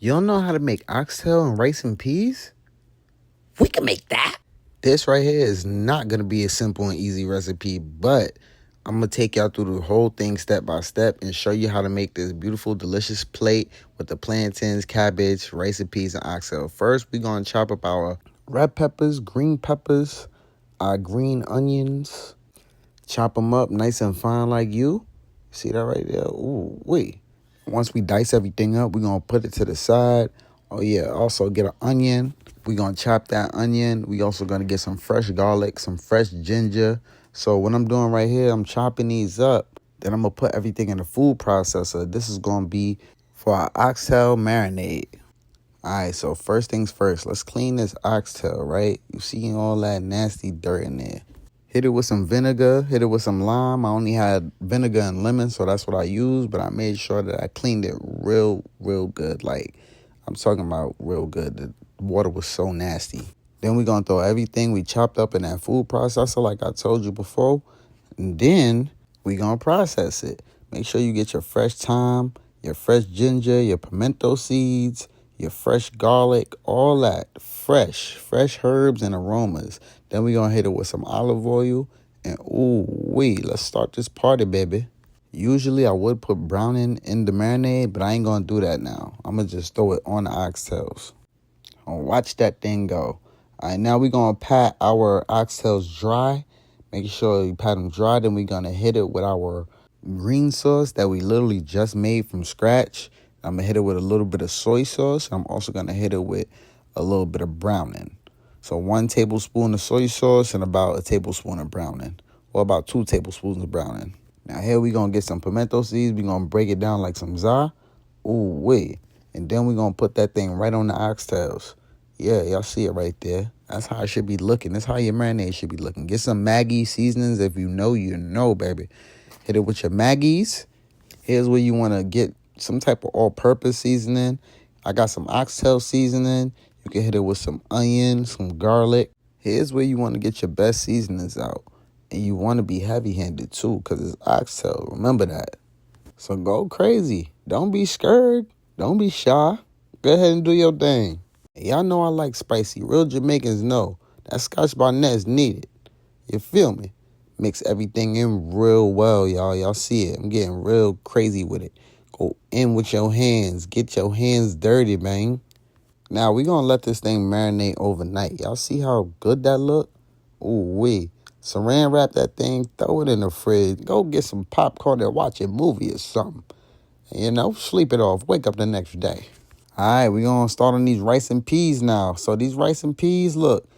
You don't know how to make oxtail and rice and peas? We can make that. This right here is not going to be a simple and easy recipe, but I'm going to take y'all through the whole thing step by step and show you how to make this beautiful, delicious plate with the plantains, cabbage, rice and peas, and oxtail. First, we're going to chop up our red peppers, green peppers, our green onions. Chop them up nice and fine like you. See that right there? Ooh, wait. Once we dice everything up, we're going to put it to the side. Oh, yeah. Also, get an onion. We're going to chop that onion. We also going to get some fresh garlic, some fresh ginger. So what I'm doing right here, I'm chopping these up. Then I'm going to put everything in the food processor. This is going to be for our oxtail marinade. All right, so first things first. Let's clean this oxtail, right? You see all that nasty dirt in there. Hit it with some vinegar, hit it with some lime. I only had vinegar and lemon, so that's what I used. But I made sure that I cleaned it real good. Like, I'm talking about real good. The water was so nasty. Then we're going to throw everything we chopped up in that food processor like I told you before. And then we're going to process it. Make sure you get your fresh thyme, your fresh ginger, your pimento seeds, your fresh garlic, all that fresh herbs and aromas. Then we're going to hit it with some olive oil. And let's start this party, baby. Usually I would put browning in the marinade, but I ain't going to do that now. I'm going to just throw it on the oxtails. Watch that thing go. All right, now we're going to pat our oxtails dry. Make sure you pat them dry. Then we're going to hit it with our green sauce that we literally just made from scratch. I'm going to hit it with a little bit of soy sauce. I'm also going to hit it with a little bit of browning. So 1 tablespoon of soy sauce and about a tablespoon of browning. Or about 2 tablespoons of browning. Now here we're going to get some pimento seeds. We're going to break it down like some za. And then we're going to put that thing right on the oxtails. Yeah, y'all see it right there. That's how it should be looking. That's how your marinade should be looking. Get some Maggi seasonings. If you know, baby. Hit it with your Maggies. Here's where you want to get some type of all-purpose seasoning. I got some oxtail seasoning. You can hit it with some onion, some garlic. Here's where you want to get your best seasonings out. And you want to be heavy-handed too, because it's oxtail. Remember that. So go crazy. Don't be scared. Don't be shy. Go ahead and do your thing. Y'all know I like spicy. Real Jamaicans know that Scotch bonnet is needed. You feel me? Mix everything in real well, y'all. Y'all see it. I'm getting real crazy with it. Go in with your hands. Get your hands dirty, man. Now, we're going to let this thing marinate overnight. Y'all see how good that look? Saran wrap that thing. Throw it in the fridge. Go get some popcorn and watch a movie or something. Sleep it off. Wake up the next day. All right, we're going to start on these rice and peas now. So these rice and peas, look.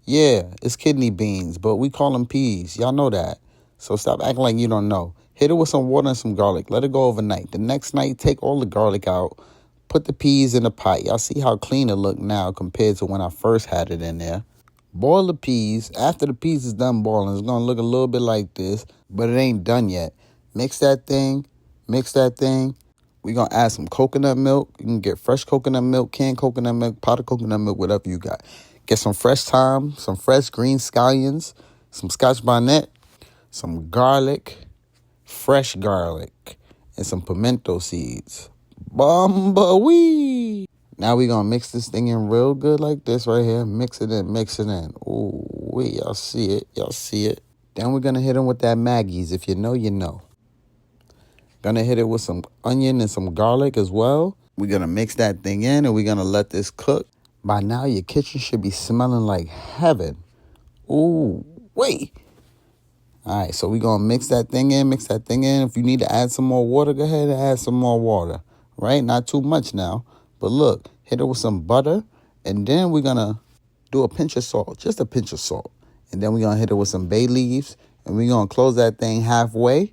Yeah, it's kidney beans, but we call them peas. Y'all know that. So stop acting like you don't know. Hit it with some water and some garlic. Let it go overnight. The next night, take all the garlic out. Put the peas in the pot. Y'all see how clean it look now compared to when I first had it in there. Boil the peas. After the peas is done boiling, it's going to look a little bit like this, but it ain't done yet. Mix that thing. We're going to add some coconut milk. You can get fresh coconut milk, canned coconut milk, powdered coconut milk, whatever you got. Get some fresh thyme, some fresh green scallions, some Scotch bonnet, some garlic, fresh garlic, and some pimento seeds. Bumba-wee! Now we're going to mix this thing in real good like this right here. Mix it in. Y'all see it. Then we're going to hit them with that Maggie's. If you know, you know. Gonna hit it with some onion and some garlic as well. We're going to mix that thing in and we're going to let this cook. By now, your kitchen should be smelling like heaven. All right, so we're going to mix that thing in. If you need to add some more water, go ahead and add some more water, right? Not too much now. But look, hit it with some butter. And then we're going to do a pinch of salt, just a pinch of salt. And then we're going to hit it with some bay leaves. And we're going to close that thing halfway.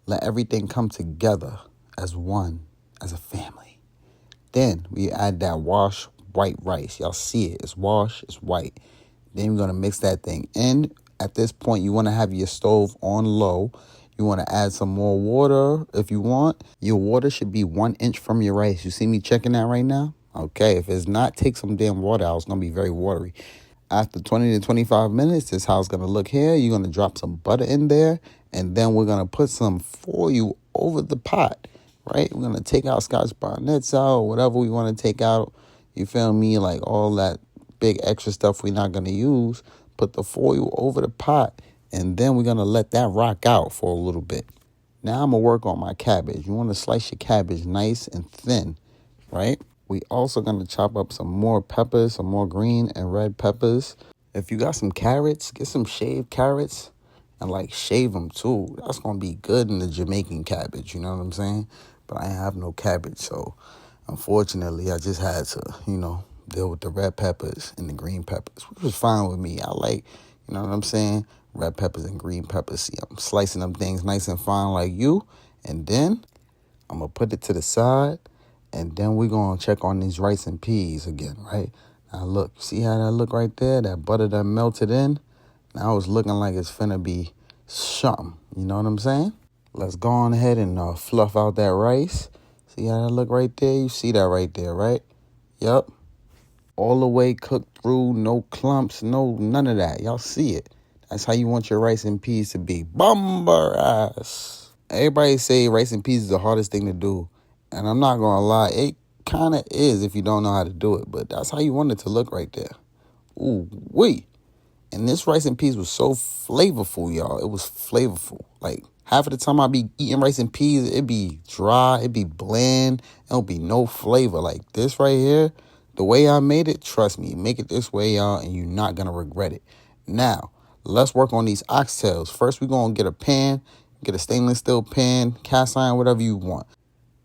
Let everything come together as one, as a family. Then we add that washed white rice. Y'all see it. It's washed. It's white. Then we're going to mix that thing in. At this point, you want to have your stove on low. You want to add some more water if you want. Your water should be 1 inch from your rice. You see me checking that right now? Okay, if it's not, take some damn water out. It's going to be very watery. After 20 to 25 minutes, this is how it's going to look here. You're going to drop some butter in there. And then we're going to put some foil over the pot. right? We're going to take our scotch bonnets out, whatever we want to take out. You feel me? Like all that big extra stuff we're not going to use. Put the foil over the pot, and then we're going to let that rock out for a little bit. Now I'm going to work on my cabbage. You want to slice your cabbage nice and thin, right? We also going to chop up some more peppers, some more green and red peppers. If you got some carrots, get some shaved carrots and like shave them too. That's going to be good in the Jamaican cabbage, you know what I'm saying? But I ain't have no cabbage, so unfortunately I just had to, deal with the red peppers and the green peppers, which was fine with me. I like, you know what I'm saying? Red peppers and green peppers. See, I'm slicing them things nice and fine like you. And then I'm going to put it to the side. And then we're going to check on these rice and peas again, right? Now, look, see how that look right there? That butter that melted in? Now it's looking like it's finna be something. You know what I'm saying? Let's go on ahead and fluff out that rice. See how that look right there? You see that right there, right? Yup. All the way cooked through, no clumps, no none of that. Y'all see it. That's how you want your rice and peas to be. Bumper ass. Everybody say rice and peas is the hardest thing to do. And I'm not going to lie, it kind of is if you don't know how to do it. But that's how you want it to look right there. Ooh, wait. And this rice and peas was so flavorful, y'all. It was flavorful. Like, half of the time I be eating rice and peas, it be dry, it be bland, it'll be no flavor. Like this right here, the way I made it, trust me, make it this way, y'all, and you're not going to regret it. Now, let's work on these oxtails. First, we're going to get a pan, get a stainless steel pan, cast iron, whatever you want.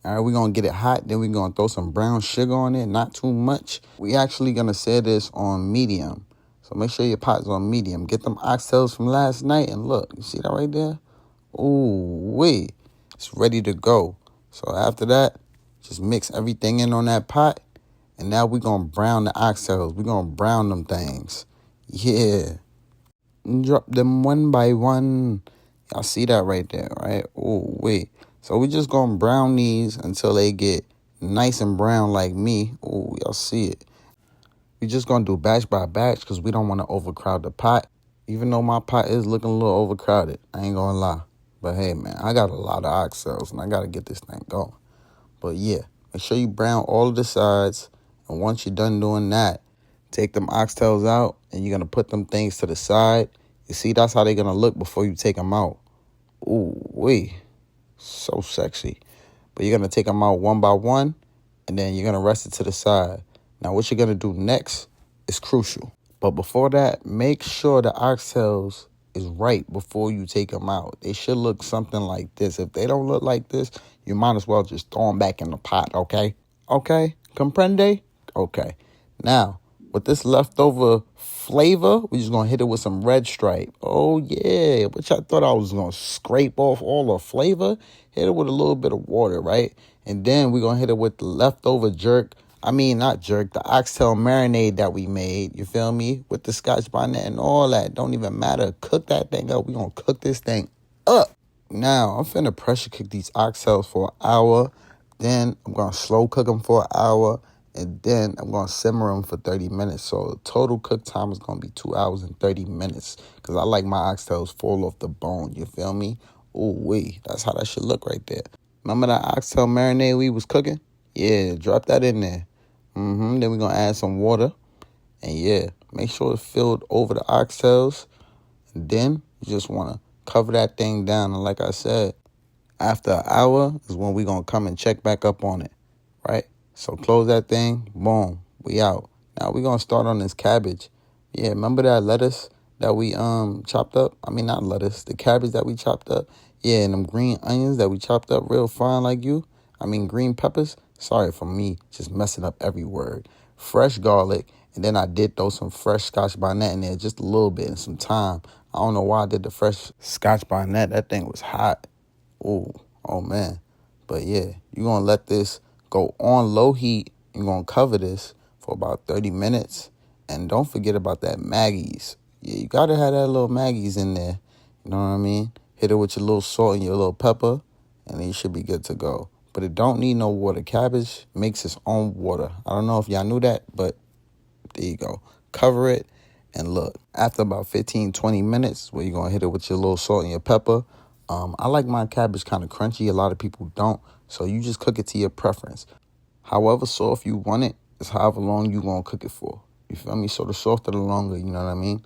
All right, we're going to get it hot. Then we're going to throw some brown sugar on it, not too much. We actually going to set this on medium. So make sure your pot's on medium. Get them oxtails from last night. And look, you see that right there? Ooh, wait. It's ready to go. So after that, just mix everything in on that pot. And now we're going to brown the oxtails. We're going to brown them things. Yeah. Drop them one by one. Y'all see that right there, right? Ooh, wait. So we just going to brown these until they get nice and brown like me. Ooh, y'all see it. We just going to do batch by batch because we don't want to overcrowd the pot. Even though my pot is looking a little overcrowded. I ain't going to lie. But hey, man, I got a lot of oxtails and I got to get this thing going. But yeah, make sure you brown all of the sides. And once you're done doing that, take them oxtails out and you're going to put them things to the side. You see, that's how they're going to look before you take them out. Ooh, wait. So sexy. But you're going to take them out one by one, and then you're going to rest it to the side. Now, what you're going to do next is crucial. But before that, make sure the oxtails is right before you take them out. They should look something like this. If they don't look like this, you might as well just throw them back in the pot, okay? Okay? Comprende? Okay. Now, with this leftover flavor, we're just going to hit it with some red stripe. Oh, yeah. Which I thought I was going to scrape off all the flavor. Hit it with a little bit of water, right? And then we're going to hit it with the leftover the oxtail marinade that we made. You feel me? With the scotch bonnet and all that. Don't even matter. Cook that thing up. We're going to cook this thing up. Now, I'm finna pressure cook these oxtails for an hour. Then I'm going to slow cook them for an hour. And then I'm going to simmer them for 30 minutes. So the total cook time is going to be 2 hours and 30 minutes. Because I like my oxtails full off the bone. You feel me? Ooh, wee. That's how that should look right there. Remember that oxtail marinade we was cooking? Yeah, drop that in there. Then we're going to add some water. And yeah, make sure it's filled over the oxtails. And then you just want to cover that thing down. And like I said, after an hour is when we're going to come and check back up on it. Right? So close that thing. Boom. We out. Now we're going to start on this cabbage. Yeah, remember that lettuce that we chopped up? I mean, not lettuce. The cabbage that we chopped up. Yeah, and them green onions that we chopped up real fine like you. I mean, green peppers. Sorry for me just messing up every word. Fresh garlic. And then I did throw some fresh scotch bonnet in there just a little bit and some thyme. I don't know why I did the fresh scotch bonnet. That thing was hot. Ooh, oh, man. But yeah, you're going to let this go on low heat. You're going to cover this for about 30 minutes. And don't forget about that Maggie's. Yeah, you got to have that little Maggie's in there. You know what I mean? Hit it with your little salt and your little pepper. And then you should be good to go. But it don't need no water. Cabbage makes its own water. I don't know if y'all knew that, but there you go. Cover it. And look, after about 15, 20 minutes, where you're going to hit it with your little salt and your pepper. I like my cabbage kind of crunchy. A lot of people don't. So you just cook it to your preference. However soft you want it is however long you gonna cook it for. You feel me? So the softer the longer, you know what I mean?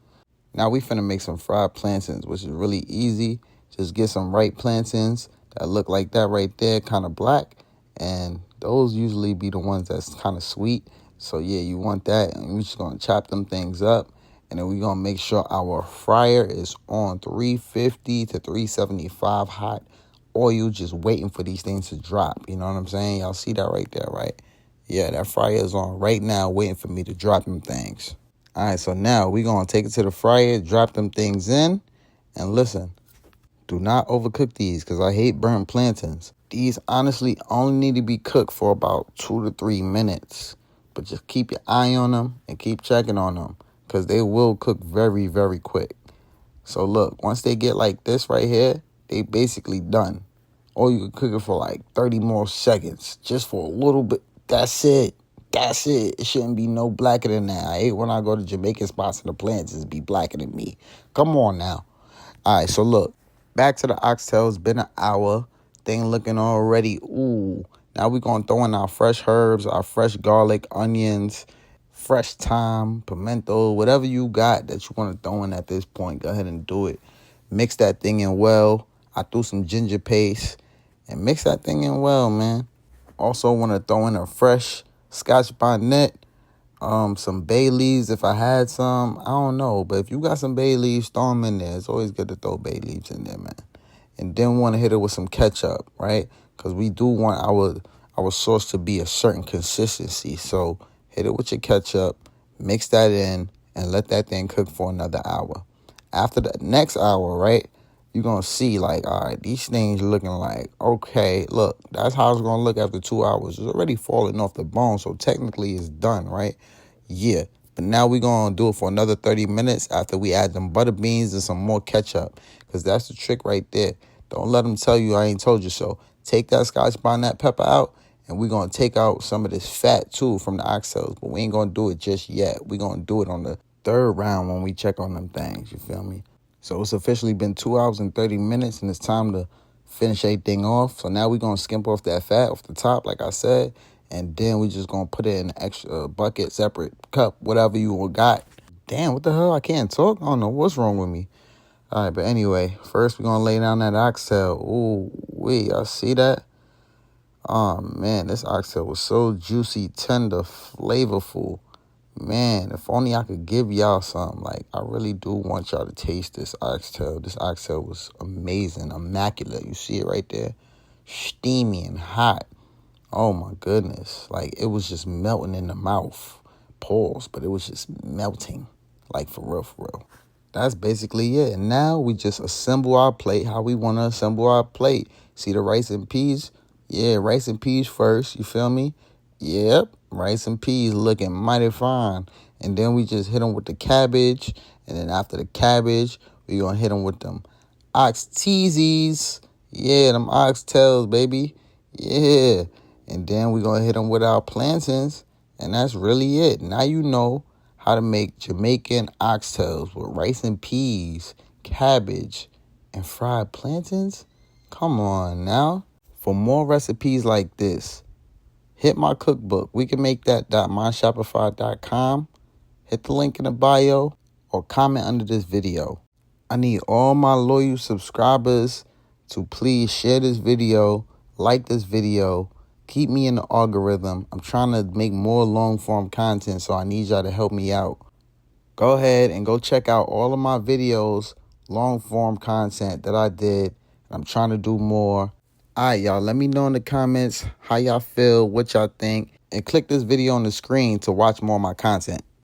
Now we finna make some fried plantains, which is really easy. Just get some ripe plantains that look like that right there, kind of black. And those usually be the ones that's kind of sweet. So yeah, you want that. And we're just gonna chop them things up. And then we're gonna make sure our fryer is on 350 to 375 hot oil, just waiting for these things to drop. You know what I'm saying? Y'all see that right there, right? Yeah, that fryer is on right now, waiting for me to drop them things. All right, so now we're going to take it to the fryer, drop them things in, and listen, do not overcook these because I hate burnt plantains. These honestly only need to be cooked for about 2 to 3 minutes, but just keep your eye on them and keep checking on them because they will cook very, very quick. So look, once they get like this right here, they basically done. Or you can cook it for like 30 more seconds, just for a little bit. That's it. That's it. It shouldn't be no blacker than that. I hate when I go to Jamaican spots and the plantains be blacker than me. Come on now. All right, so look. Back to the oxtail. It's been an hour. Thing looking already. Ooh. Now we're going to throw in our fresh herbs, our fresh garlic, onions, fresh thyme, pimento, whatever you got that you want to throw in at this point. Go ahead and do it. Mix that thing in well. I threw some ginger paste and mix that thing in well, man. Also want to throw in a fresh Scotch bonnet, some bay leaves if I had some. I don't know, but if you got some bay leaves, throw them in there. It's always good to throw bay leaves in there, man. And then want to hit it with some ketchup, right? Because we do want our sauce to be a certain consistency. So hit it with your ketchup, mix that in, and let that thing cook for another hour. After the next hour, right, you're going to see, like, all right, these things looking like, okay, look, that's how it's going to look after 2 hours. It's already falling off the bone, so technically it's done, right? Yeah. But now we're going to do it for another 30 minutes after we add them butter beans and some more ketchup, because that's the trick right there. Don't let them tell you I ain't told you so. Take that Scotch bonnet pepper out, and we're going to take out some of this fat, too, from the oxtails. But we ain't going to do it just yet. We're going to do it on the third round when we check on them things. You feel me? So it's officially been 2 hours and 30 minutes, and it's time to finish everything off. So now we're going to skimp off that fat off the top, like I said, and then we're just going to put it in an extra bucket, separate cup, whatever you got. Damn, what the hell? I can't talk? I don't know what's wrong with me. All right, but anyway, first we're going to lay down that oxtail. Ooh, wait, y'all see that? Oh, man, this oxtail was so juicy, tender, flavorful. Man, if only I could give y'all some. Like, I really do want y'all to taste this oxtail. This oxtail was amazing, immaculate. You see it right there? Steamy and hot. Oh, my goodness. Like, it was just melting in the mouth. Pause, but it was just melting. Like, for real, for real. That's basically it. And now we just assemble our plate how we want to assemble our plate. See the rice and peas? Yeah, rice and peas first. You feel me? Yep, rice and peas looking mighty fine. And then we just hit them with the cabbage. And then after the cabbage, we're going to hit them with them oxtails. Yeah, them oxtails, baby. Yeah. And then we're going to hit them with our plantains. And that's really it. Now you know how to make Jamaican oxtails with rice and peas, cabbage, and fried plantains. Come on now. For more recipes like this, hit my cookbook. We can make that .myshopify.com. Hit the link in the bio or comment under this video. I need all my loyal subscribers to please share this video, like this video, keep me in the algorithm. I'm trying to make more long-form content, so I need y'all to help me out. Go ahead and go check out all of my videos, long-form content that I did. I'm trying to do more. All right, y'all, let me know in the comments how y'all feel, what y'all think, and click this video on the screen to watch more of my content.